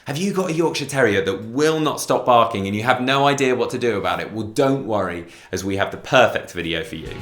Have you got a Yorkshire Terrier that will not stop barking and you have no idea what to do about it? Well, don't worry, as we have the perfect video for you.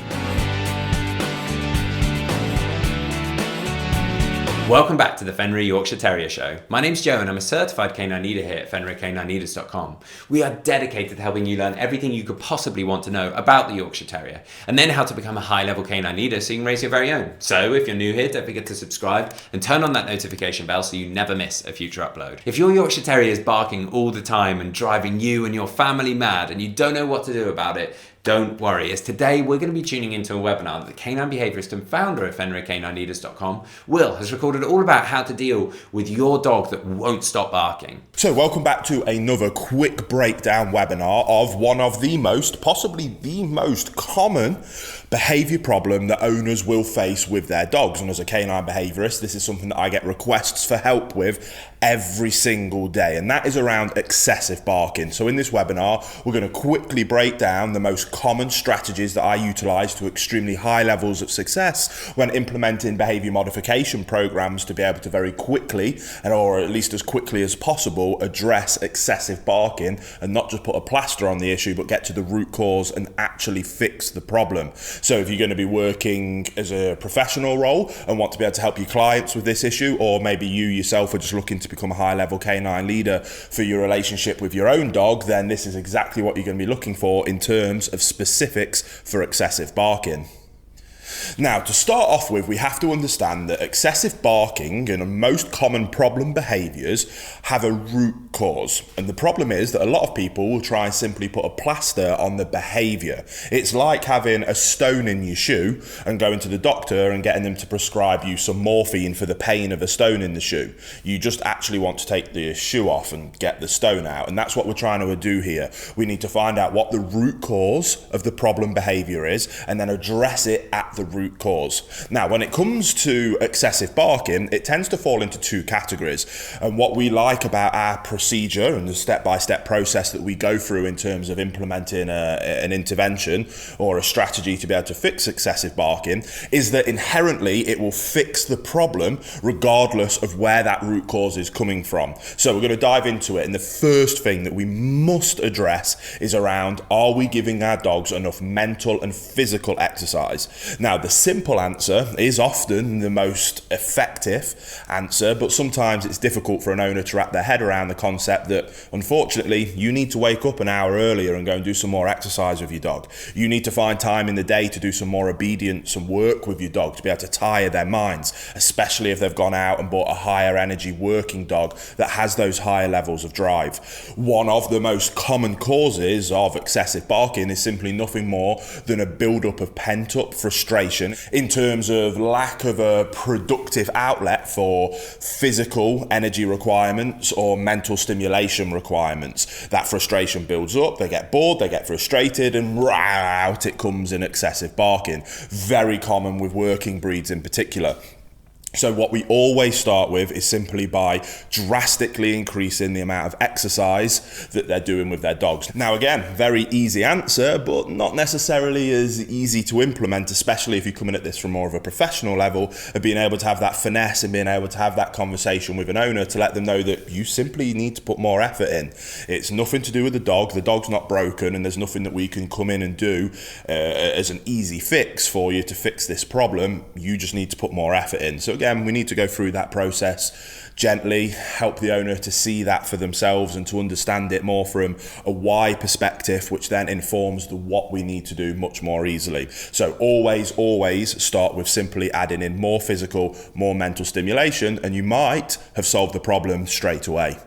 Welcome back to the Fenrir Yorkshire Terrier Show. My name's Joe and I'm a certified canine leader here at FenrirCanineLeaders.com. We are dedicated to helping you learn everything you could possibly want to know about the Yorkshire Terrier and then how to become a high-level canine leader so you can raise your very own. So if you're new here, don't forget to subscribe and turn on that notification bell so you never miss a future upload. If your Yorkshire Terrier is barking all the time and driving you and your family mad and you don't know what to do about it, don't worry, as today we're going to be tuning into a webinar that the canine behaviourist and founder of FenrirCanineLeaders.com, Will, has recorded all about how to deal with your dog that won't stop barking. So welcome back to another quick breakdown webinar of one of the most, possibly the most common behaviour problem that owners will face with their dogs. And as a canine behaviourist, this is something that I get requests for help with every single day, and that is around excessive barking. So in this webinar, we're going to quickly break down the most common strategies that I utilise to extremely high levels of success when implementing behaviour modification programs to be able to very quickly, or at least as quickly as possible, address excessive barking and not just put a plaster on the issue, but get to the root cause and actually fix the problem. So if you're going to be working as a professional role and want to be able to help your clients with this issue, or maybe you yourself are just looking to become a high-level canine leader for your relationship with your own dog, then this is exactly what you're going to be looking for in terms of specifics for excessive barking. Now, to start off with, we have to understand that excessive barking and most common problem behaviours have a root cause. And the problem is that a lot of people will try and simply put a plaster on the behaviour. It's like having a stone in your shoe and going to the doctor and getting them to prescribe you some morphine for the pain of a stone in the shoe. You just actually want to take the shoe off and get the stone out. And that's what we're trying to do here. We need to find out what the root cause of the problem behaviour is and then address it at the root cause. Now, when it comes to excessive barking, it tends to fall into two categories. And what we like about our procedure and the step-by-step process that we go through in terms of implementing an intervention or a strategy to be able to fix excessive barking is that inherently it will fix the problem regardless of where that root cause is coming from. So we're going to dive into it. And the first thing that we must address is around, are we giving our dogs enough mental and physical exercise? Now, the simple answer is often the most effective answer, but sometimes it's difficult for an owner to wrap their head around the concept that, unfortunately, you need to wake up an hour earlier and go and do some more exercise with your dog. You need to find time in the day to do some more obedience and work with your dog to be able to tire their minds, especially if they've gone out and bought a higher energy working dog that has those higher levels of drive. One of the most common causes of excessive barking is simply nothing more than a build-up of pent-up frustration in terms of lack of a productive outlet for physical energy requirements or mental stimulation requirements. That frustration builds up, they get bored, they get frustrated, and out it comes in excessive barking. Very common with working breeds in particular. So what we always start with is simply by drastically increasing the amount of exercise that they're doing with their dogs. Now again, very easy answer, but not necessarily as easy to implement, especially if you're coming at this from more of a professional level of being able to have that finesse and being able to have that conversation with an owner to let them know that you simply need to put more effort in. It's nothing to do with the dog's not broken, and there's nothing that we can come in and do as an easy fix for you to fix this problem. You just need to put more effort in. So again, we need to go through that process gently, help the owner to see that for themselves and to understand it more from a why perspective, which then informs the what we need to do much more easily. So always start with simply adding in more physical, more mental stimulation, and you might have solved the problem straight away.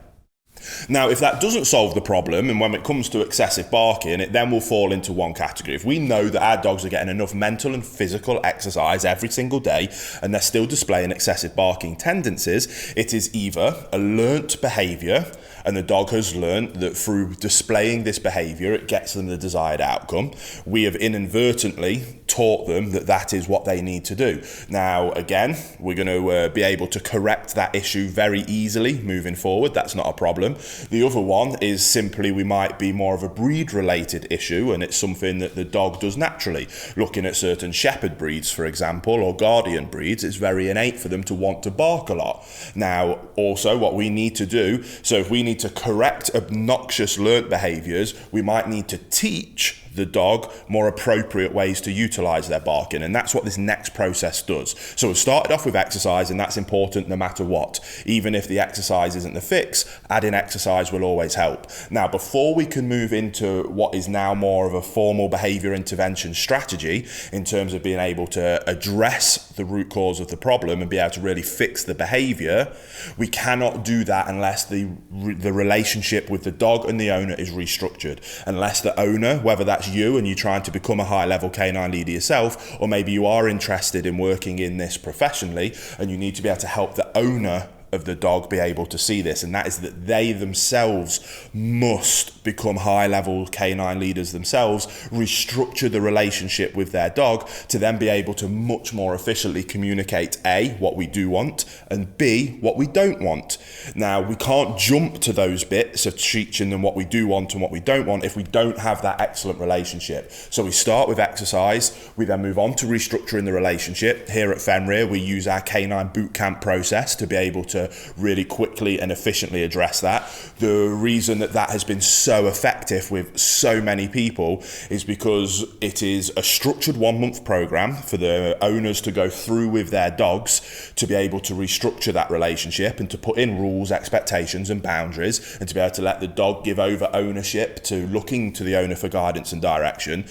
Now, if that doesn't solve the problem, and when it comes to excessive barking, it then will fall into one category. If we know that our dogs are getting enough mental and physical exercise every single day, and they're still displaying excessive barking tendencies, it is either a learnt behaviour, and the dog has learnt that through displaying this behaviour, it gets them the desired outcome. We have inadvertently taught them that that is what they need to do. Now, again, we're going to be able to correct that issue very easily moving forward. That's not a problem. The other one is simply we might be more of a breed-related issue, and it's something that the dog does naturally. Looking at certain shepherd breeds, for example, or guardian breeds, it's very innate for them to want to bark a lot. Now, also what we need to do, so if we need to correct obnoxious learnt behaviours, we might need to teach the dog more appropriate ways to utilize their barking, and that's what this next process does. So we've started off with exercise, and that's important no matter what. Even if the exercise isn't the fix, adding exercise will always help. Now, before we can move into what is now more of a formal behavior intervention strategy in terms of being able to address the root cause of the problem and be able to really fix the behavior, we cannot do that unless the relationship with the dog and the owner is restructured. Unless the owner, whether that's you and you're trying to become a high-level canine leader yourself, or maybe you are interested in working in this professionally and you need to be able to help the owner of the dog be able to see this, and that is that they themselves must become high-level canine leaders themselves, restructure the relationship with their dog to then be able to much more efficiently communicate A, what we do want, and B, what we don't want. Now, we can't jump to those bits of teaching them what we do want and what we don't want if we don't have that excellent relationship. So we start with exercise, we then move on to restructuring the relationship. Here at Fenrir, we use our canine boot camp process to be able to really quickly and efficiently address that. The reason that that has been so effective with so many people is because it is a structured 1 month program for the owners to go through with their dogs to be able to restructure that relationship and to put in rules, expectations and boundaries, and to be able to let the dog give over ownership to looking to the owner for guidance and direction.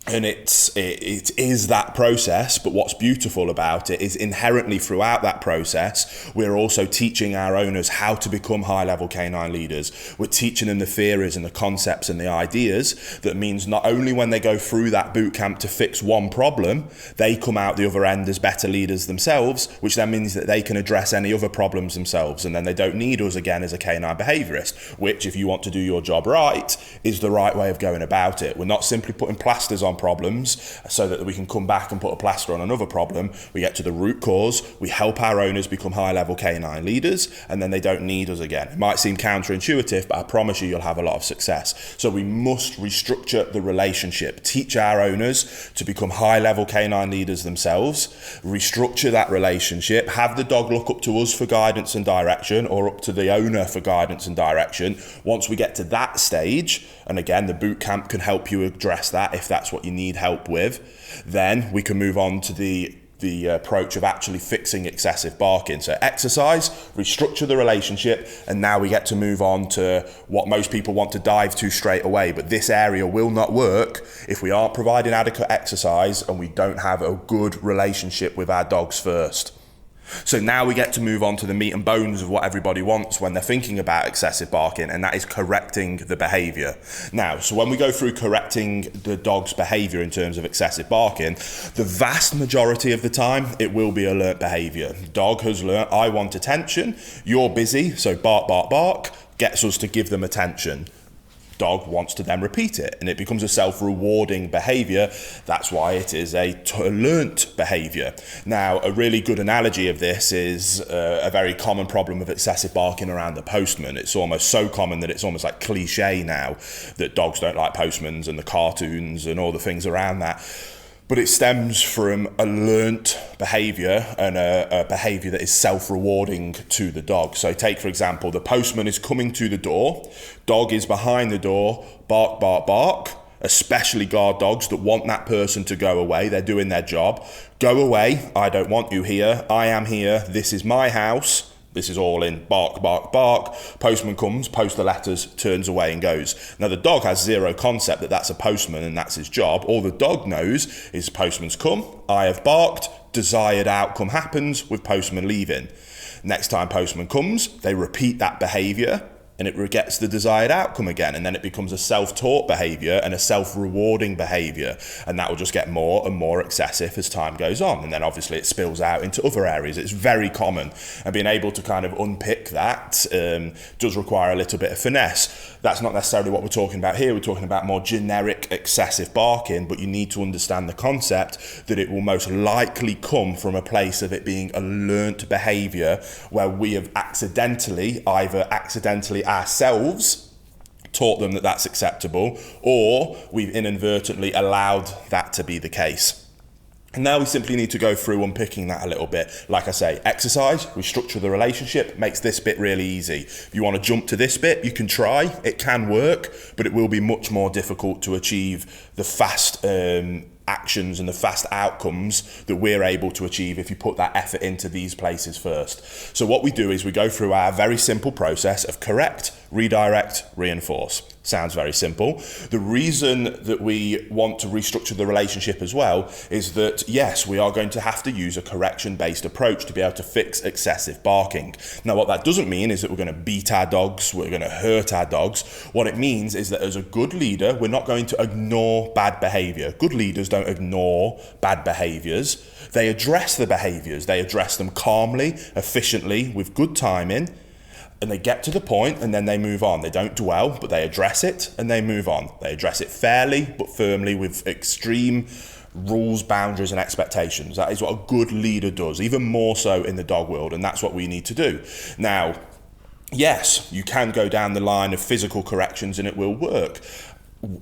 And it is that process, but what's beautiful about it is inherently throughout that process, we're also teaching our owners how to become high-level canine leaders. We're teaching them the theories and the concepts and the ideas. That means not only when they go through that boot camp to fix one problem, they come out the other end as better leaders themselves, which then means that they can address any other problems themselves, and then they don't need us again as a canine behaviourist, which, if you want to do your job right, is the right way of going about it. We're not simply putting plasters on problems so that we can come back and put a plaster on another problem. We get to the root cause, we help our owners become high-level canine leaders, and then they don't need us again. It might seem counterintuitive, but I promise you'll have a lot of success. So we must restructure the relationship, teach our owners to become high-level canine leaders themselves, restructure that relationship, have the dog look up to us for guidance and direction, or up to the owner for guidance and direction. Once we get to that stage, and again, the boot camp can help you address that if that's what you need help with, then we can move on to the approach of actually fixing excessive barking. So exercise, restructure the relationship, and now we get to move on to what most people want to dive to straight away. But this area will not work if we aren't providing adequate exercise and we don't have a good relationship with our dogs first. So now we get to move on to the meat and bones of what everybody wants when they're thinking about excessive barking, and that is correcting the behaviour. Now, so when we go through correcting the dog's behaviour in terms of excessive barking, the vast majority of the time, it will be alert behaviour. Dog has learnt, I want attention, you're busy, so bark, bark, bark, gets us to give them attention. Dog wants to then repeat it, and it becomes a self-rewarding behaviour. That's why it is a learnt behaviour. Now, a really good analogy of this is a very common problem of excessive barking around the postman. It's almost so common that it's almost like cliche now that dogs don't like postmans and the cartoons and all the things around that. But it stems from a learnt behaviour and a behaviour that is self-rewarding to the dog. So take, for example, the postman is coming to the door, dog is behind the door, bark, bark, bark, especially guard dogs that want that person to go away. They're doing their job. Go away, I don't want you here, I am here, this is my house. This is all in bark, bark, bark. Postman comes, posts the letters, turns away and goes. Now, the dog has zero concept that that's a postman and that's his job. All the dog knows is postman's come, I have barked, desired outcome happens with postman leaving. Next time postman comes, they repeat that behaviour. and it gets the desired outcome again, and then it becomes a self-taught behavior and a self-rewarding behavior, and that will just get more and more excessive as time goes on, and then obviously it spills out into other areas. It's very common, and being able to kind of unpick that does require a little bit of finesse. That's not necessarily what we're talking about here. We're talking about more generic excessive barking, but you need to understand the concept that it will most likely come from a place of it being a learnt behavior where we have either accidentally ourselves taught them that that's acceptable, or we've inadvertently allowed that to be the case. And now we simply need to go through unpicking that a little bit. Like I say, exercise, restructure the relationship, makes this bit really easy. If you want to jump to this bit, you can try. It can work, but it will be much more difficult to achieve the fast actions and the fast outcomes that we're able to achieve if you put that effort into these places first. So what we do is we go through our very simple process of correct, redirect, reinforce. Sounds very simple. The reason that we want to restructure the relationship as well is that, yes, we are going to have to use a correction-based approach to be able to fix excessive barking. Now, what that doesn't mean is that we're going to beat our dogs, we're going to hurt our dogs. What it means is that as a good leader, we're not going to ignore bad behavior. Good leaders don't ignore bad behaviors. They address the behaviors. They address them calmly, efficiently, with good timing, and they get to the point and then they move on. They don't dwell, but they address it and they move on. They address it fairly but firmly with extreme rules, boundaries and expectations. That is what a good leader does, even more so in the dog world, and that's what we need to do. Now, yes, you can go down the line of physical corrections and it will work.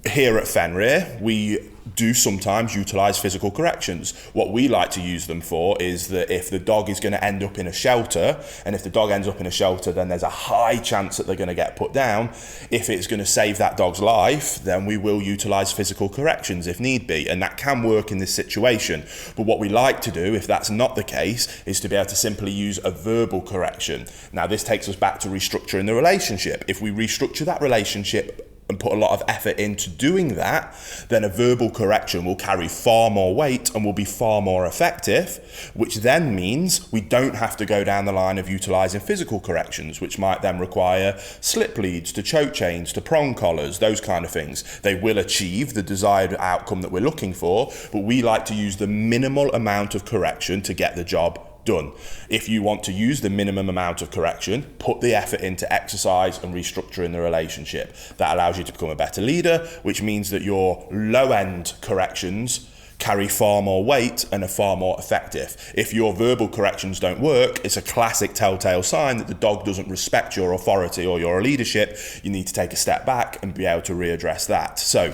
Here at Fenrir, we do sometimes utilise physical corrections. What we like to use them for is that if the dog is going to end up in a shelter, and if the dog ends up in a shelter, then there's a high chance that they're going to get put down. If it's going to save that dog's life, then we will utilise physical corrections if need be, and that can work in this situation. But what we like to do, if that's not the case, is to be able to simply use a verbal correction. Now, this takes us back to restructuring the relationship. If we restructure that relationship and put a lot of effort into doing that, then a verbal correction will carry far more weight and will be far more effective, which then means we don't have to go down the line of utilising physical corrections, which might then require slip leads to choke chains to prong collars, those kind of things. They will achieve the desired outcome that we're looking for, but we like to use the minimal amount of correction to get the job done. If you want to use the minimum amount of correction, put the effort into exercise and restructuring the relationship. That allows you to become a better leader, which means that your low-end corrections carry far more weight and are far more effective. If your verbal corrections don't work, it's a classic telltale sign that the dog doesn't respect your authority or your leadership. You need to take a step back and be able to readdress that. So,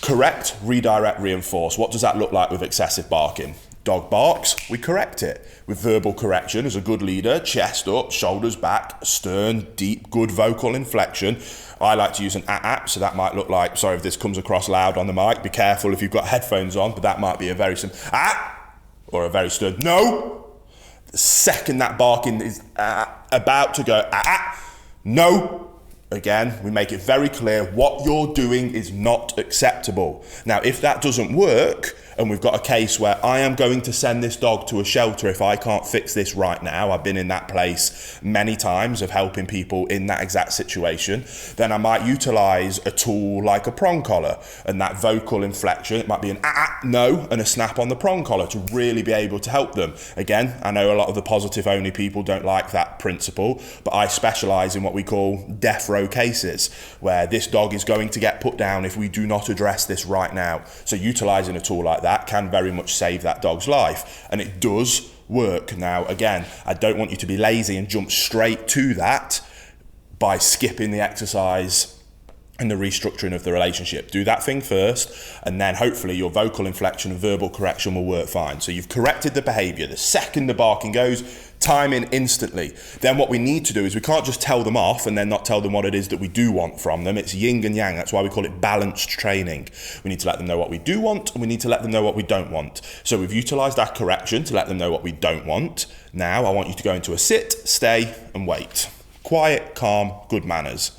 correct, redirect, reinforce. What does that look like with excessive barking? Dog barks, we correct it. With verbal correction, as a good leader, chest up, shoulders back, stern, deep, good vocal inflection. I like to use an so that might look like, sorry if this comes across loud on the mic, be careful if you've got headphones on, but that might be a very simple or a very stern no. The second that barking is about to go no. Again, we make it very clear what you're doing is not acceptable. Now, if that doesn't work, and we've got a case where I am going to send this dog to a shelter if I can't fix this right now, I've been in that place many times of helping people in that exact situation, then I might utilise a tool like a prong collar, and that vocal inflection, it might be an no and a snap on the prong collar to really be able to help them. Again, I know a lot of the positive only people don't like that principle, but I specialise in what we call death row cases, where this dog is going to get put down if we do not address this right now. So utilising a tool like that can very much save that dog's life, and it does work. Now, again, I don't want you to be lazy and jump straight to that by skipping the exercise and the restructuring of the relationship. Do that thing first, and then hopefully your vocal inflection and verbal correction will work fine. So you've corrected the behaviour. The second the barking goes, time in instantly. Then what we need to do is we can't just tell them off and then not tell them what it is that we do want from them. It's yin and yang. That's why we call it balanced training. We need to let them know what we do want, and we need to let them know what we don't want. So we've utilised our correction to let them know what we don't want. Now I want you to go into a sit, stay and wait. Quiet, calm, good manners.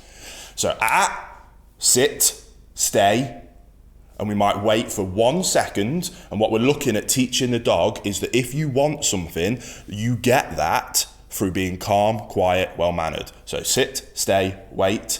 So sit, stay, and we might wait for 1 second. And what we're looking at teaching the dog is that if you want something, you get that through being calm, quiet, well-mannered. So sit, stay, wait.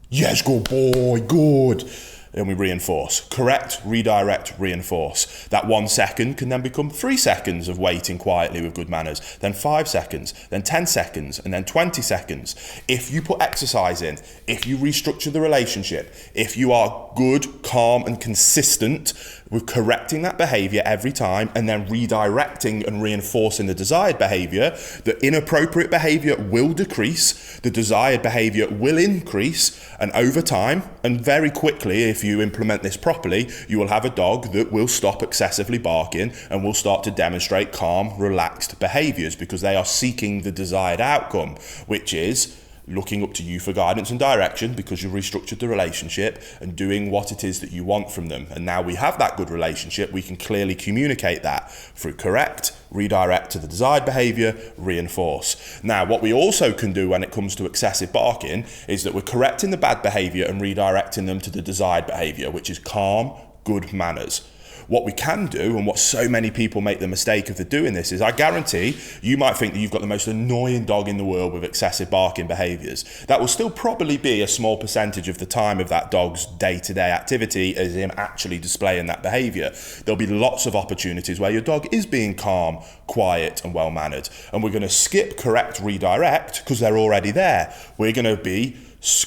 Yes, good boy, good. And we reinforce. Correct, redirect, reinforce. That 1 second can then become 3 seconds of waiting quietly with good manners, then 5 seconds, then 10 seconds, and then 20 seconds. If you put exercise in, if you restructure the relationship, if you are good, calm, and consistent with correcting that behavior every time and then redirecting and reinforcing the desired behavior, the inappropriate behavior will decrease, the desired behavior will increase, and over time, and very quickly, if you implement this properly, you will have a dog that will stop excessively barking and will start to demonstrate calm, relaxed behaviors because they are seeking the desired outcome, which is looking up to you for guidance and direction because you've restructured the relationship and doing what it is that you want from them. And now we have that good relationship, we can clearly communicate that through correct, redirect to the desired behavior, reinforce. Now, what we also can do when it comes to excessive barking is that we're correcting the bad behavior and redirecting them to the desired behavior, which is calm, good manners. What we can do, and what so many people make the mistake of doing this, is I guarantee you might think that you've got the most annoying dog in the world with excessive barking behaviours. That will still probably be a small percentage of the time of that dog's day-to-day activity as him actually displaying that behaviour. There'll be lots of opportunities where your dog is being calm, quiet and well-mannered. And we're going to skip correct, redirect because they're already there. We're going to be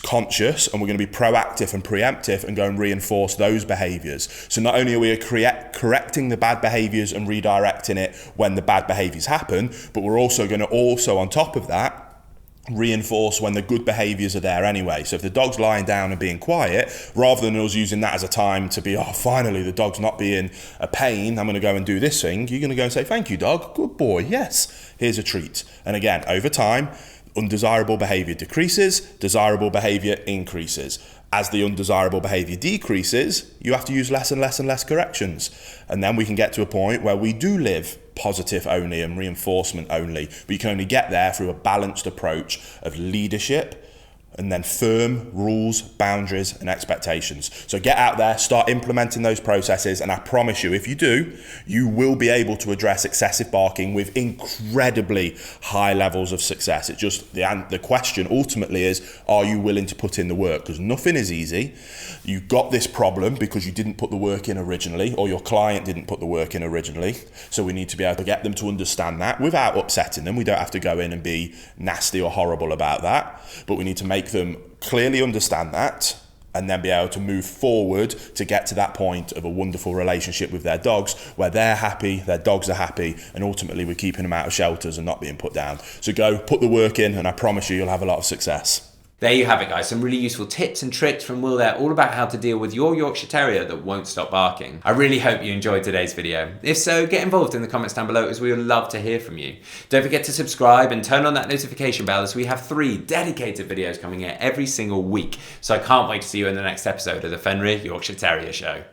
conscious and we're going to be proactive and preemptive and go and reinforce those behaviours. So not only are we correcting the bad behaviours and redirecting it when the bad behaviours happen, but we're also going to on top of that reinforce when the good behaviours are there anyway. So if the dog's lying down and being quiet, rather than us using that as a time to be, oh, finally the dog's not being a pain, I'm going to go and do this thing, you're going to go and say, thank you dog, good boy, yes, here's a treat. And again, over time, undesirable behavior decreases, desirable behavior increases. As the undesirable behavior decreases, you have to use less and less and less corrections. And then we can get to a point where we do live positive only and reinforcement only. But you can only get there through a balanced approach of leadership and then firm rules, boundaries and expectations. So get out there, start implementing those processes, and I promise you, if you do, you will be able to address excessive barking with incredibly high levels of success. It's just the question ultimately is, are you willing to put in the work? Because nothing is easy. You got this problem because you didn't put the work in originally, or your client didn't put the work in originally. So we need to be able to get them to understand that without upsetting them. We don't have to go in and be nasty or horrible about that, but we need to make them clearly understand that and then be able to move forward to get to that point of a wonderful relationship with their dogs where they're happy, their dogs are happy, and ultimately we're keeping them out of shelters and not being put down. So go put the work in and I promise you, you'll have a lot of success. There you have it, guys. Some really useful tips and tricks from Will there, all about how to deal with your Yorkshire Terrier that won't stop barking. I really hope you enjoyed today's video. If so, get involved in the comments down below as we would love to hear from you. Don't forget to subscribe and turn on that notification bell as we have 3 dedicated videos coming out every single week. So I can't wait to see you in the next episode of the Fenrir Yorkshire Terrier Show.